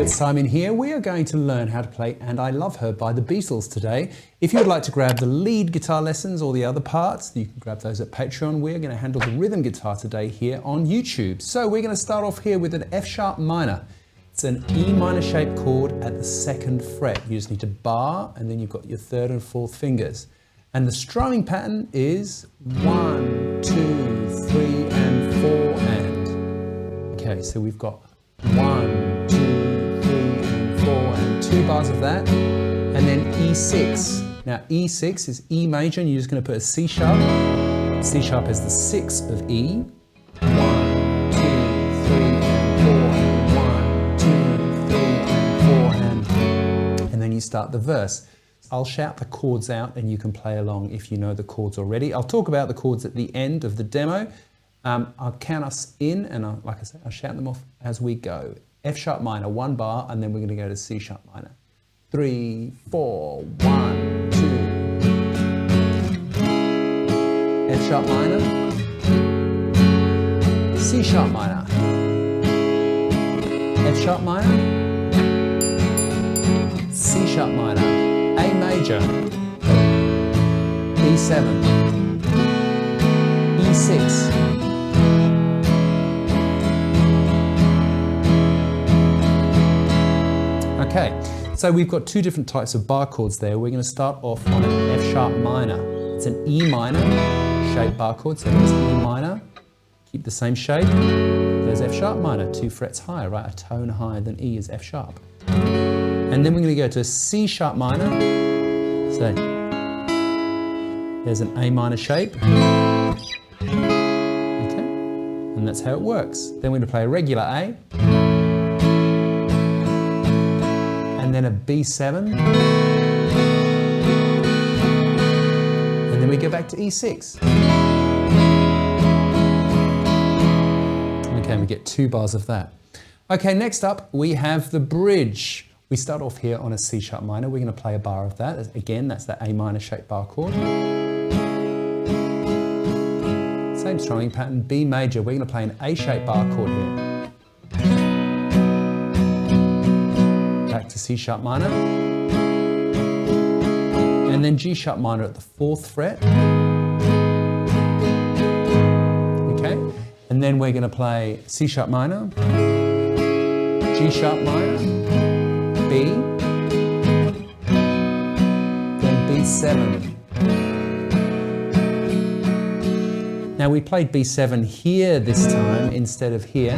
Simon here. We are going to learn how to play And I Love Her by the Beatles today. If you would like to grab the lead guitar lessons or the other parts, you can grab those at Patreon. We're going to handle the rhythm guitar today here on YouTube. So we're going to start off here with an F sharp minor. It's an E minor shaped chord at the 2nd fret. You just need to bar and then you've got your 3rd and 4th fingers. And the strumming pattern is 1, 2, 3 and 4 and. Okay, so we've got 1, 2, 3 and 4 and 2 bars of that. And then E6. Now E6 is E major and you're just going to put a C sharp. C sharp is the 6th of E. 1, 2, 3 and 4 and 1, 2, 3 and 4 and then you start the verse. I'll shout the chords out and you can play along if you know the chords already. I'll talk about the chords at the end of the demo. I'll count us in and like I said, I'll shout them off as we go. F sharp minor, 1 bar, and then we're going to go to C sharp minor. 3, 4, 1, 2. F sharp minor. C sharp minor. F sharp minor. C sharp minor. A major, E7, E6, okay, so we've got 2 different types of bar chords there. We're going to start off on an F sharp minor. It's an E minor shaped bar chord, so there's E minor, keep the same shape. There's F sharp minor, 2 frets higher, right? A tone higher than E is F sharp. And then we're going to go to a C sharp minor. So there's an A minor shape. Okay, and that's how it works. Then we're going to play a regular A. And then a B7. And then we go back to E6. Okay, and we get 2 bars of that. Okay, next up we have the bridge. We start off here on a C sharp minor. We're going to play a bar of that. Again, that's that A minor shaped bar chord. Same strumming pattern, B major. We're going to play an A shaped bar chord here. Back to C sharp minor. And then G sharp minor at the 4th fret. Okay, and then we're going to play C sharp minor, G sharp minor, B, then B7. Now we played B7 here this time instead of here,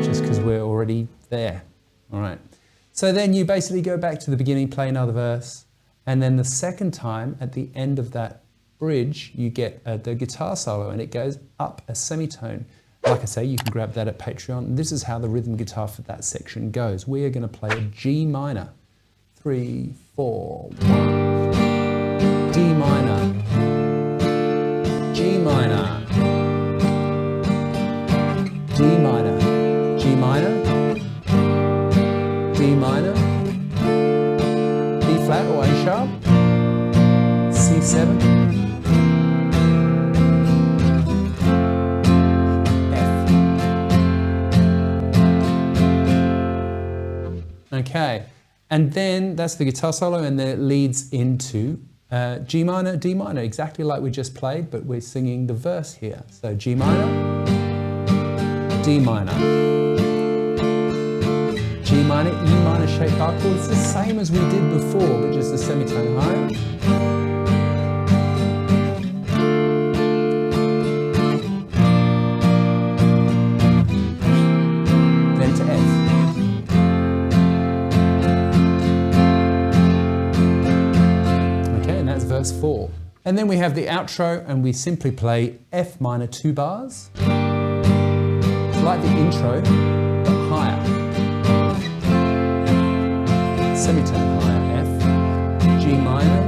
just because we're already there. All right. So then you basically go back to the beginning, play another verse, and then the second time at the end of that bridge, you get the guitar solo and it goes up a semitone. Like I say, you can grab that at Patreon. This is how the rhythm guitar for that section goes. We are going to play a G minor. 3, 4, 1. D minor. G minor. D minor. G minor. D minor. B flat or A sharp. C7. Okay, and then that's the guitar solo, and then it leads into G minor, D minor, exactly like we just played, but we're singing the verse here. So G minor, D minor, G minor, E minor shaped bar chord. It's the same as we did before, but just a semitone higher. Then to F. Verse 4. And then we have the outro and we simply play F minor 2 bars. It's like the intro, but higher. Semitone higher, F, G minor,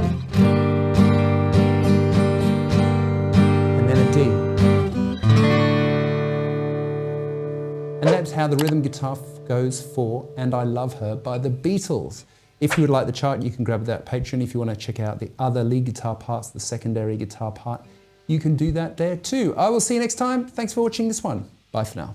and then a D. And that's how the rhythm guitar goes for And I Love Her by the Beatles. If you would like the chart, you can grab that at Patreon. If you want to check out the other lead guitar parts, the secondary guitar part, you can do that there too. I will see you next time. Thanks for watching this one. Bye for now.